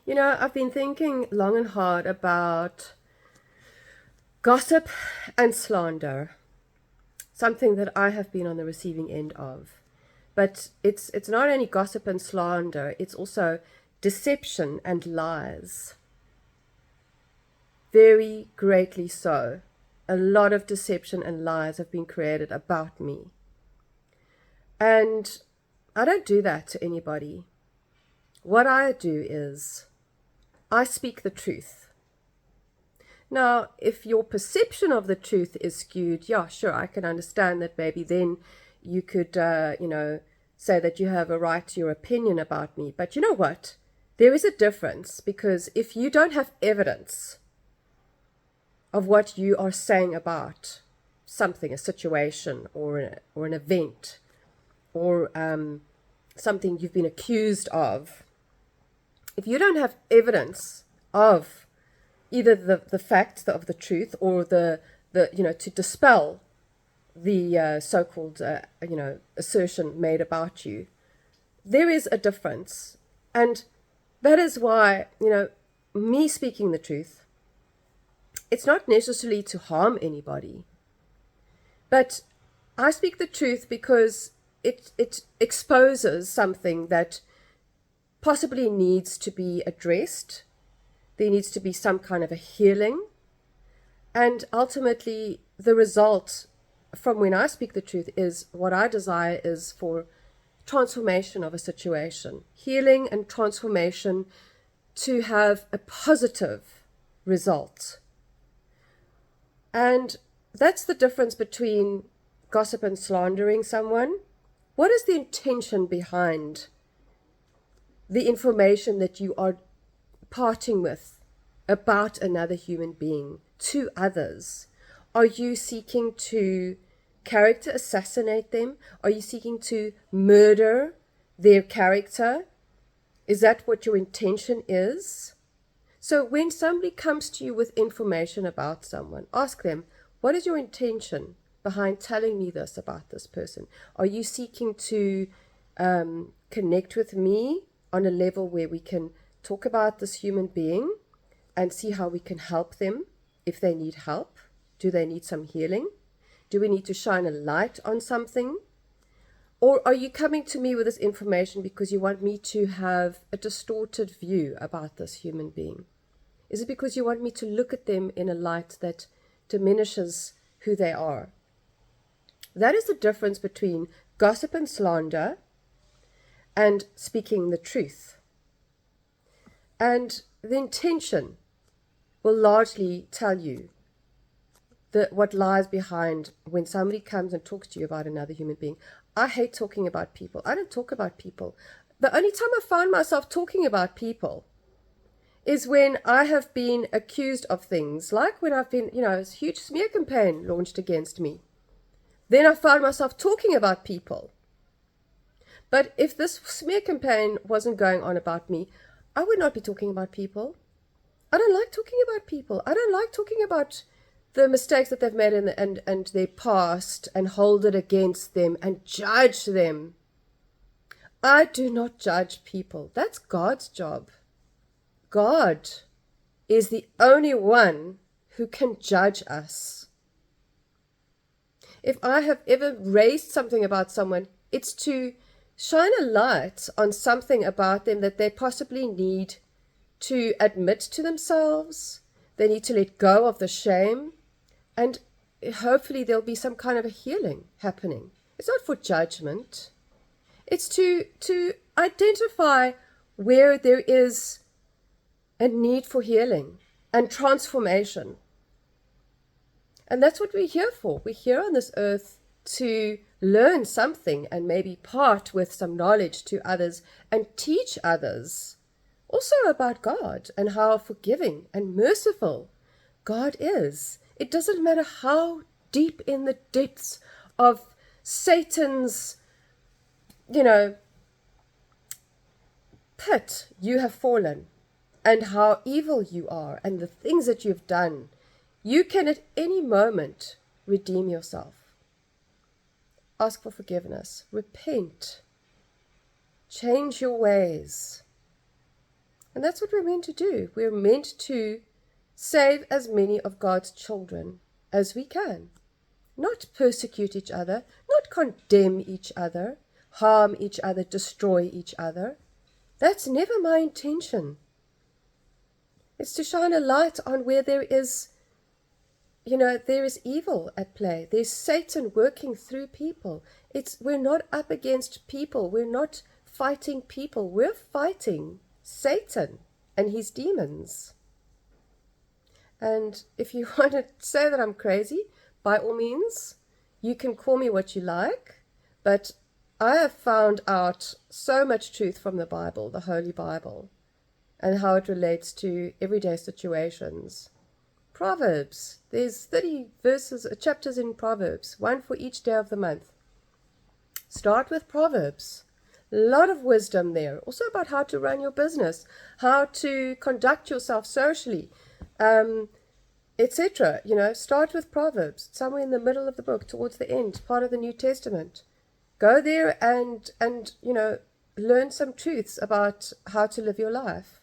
I've been thinking long and hard about gossip and slander, something that I have been on the receiving end of. But it's not only gossip and slander, it's also deception and lies. Very greatly so. A lot of deception and lies have been created about me. And I don't do that to anybody. What I do is I speak the truth. Now, if your perception of the truth is skewed, yeah, sure, I can understand that maybe then you could, say that you have a right to your opinion about me. But you know what? There is a difference, because if you don't have evidence of what you are saying about something, a situation or an event, or something you've been accused of, if you don't have evidence of either the fact of the truth or the to dispel the so-called assertion made about you, there is a difference. And that is why, me speaking the truth, it's not necessarily to harm anybody, but I speak the truth because it exposes something that possibly needs to be addressed. There needs to be some kind of a healing. And ultimately, the result from when I speak the truth is what I desire is for transformation of a situation, healing and transformation to have a positive result. And that's the difference between gossip and slandering someone. What is the intention behind the information that you are parting with about another human being to others? Are you seeking to character assassinate them? Are you seeking to murder their character? Is that what your intention is? So when somebody comes to you with information about someone, ask them, what is your intention behind telling me this about this person? Are you seeking to connect with me on a level where we can talk about this human being and see how we can help them if they need help? Do they need some healing? Do we need to shine a light on something? Or are you coming to me with this information because you want me to have a distorted view about this human being? Is it because you want me to look at them in a light that diminishes who they are? That is the difference between gossip and slander and speaking the truth. And the intention will largely tell you what lies behind when somebody comes and talks to you about another human being. I hate talking about people. I don't talk about people. The only time I find myself talking about people is when I have been accused of things, like when I've been, a huge smear campaign launched against me. Then I find myself talking about people. But if this smear campaign wasn't going on about me, I would not be talking about people. I don't like talking about people. I don't like talking about the mistakes that they've made and their past and hold it against them and judge them. I do not judge people. That's God's job. God is the only one who can judge us. If I have ever raised something about someone, it's to shine a light on something about them that they possibly need to admit to themselves. They need to let go of the shame, and hopefully there'll be some kind of a healing happening. It's not for judgment. It's to identify where there is a need for healing and transformation. And that's what we're here for. We're here on this earth to learn something and maybe part with some knowledge to others and teach others also about God and how forgiving and merciful God is. It doesn't matter how deep in the depths of Satan's, pit you have fallen and how evil you are and the things that you've done. You can at any moment redeem yourself. Ask for forgiveness. Repent. Change your ways. And that's what we're meant to do. We're meant to save as many of God's children as we can. Not persecute each other, not condemn each other, harm each other, destroy each other. That's never my intention. It's to shine a light on where there is, there is evil at play. There's Satan working through people. We're not up against people. We're not fighting people. We're fighting Satan and his demons. And if you want to say that I'm crazy, by all means, you can call me what you like, but I have found out so much truth from the Bible, the Holy Bible, and how it relates to everyday situations. Proverbs, there's 30 chapters in Proverbs, one for each day of the month. Start with Proverbs. A lot of wisdom there. Also about how to run your business, how to conduct yourself socially, etc. Start with Proverbs, somewhere in the middle of the book, towards the end, part of the New Testament. Go there and learn some truths about how to live your life.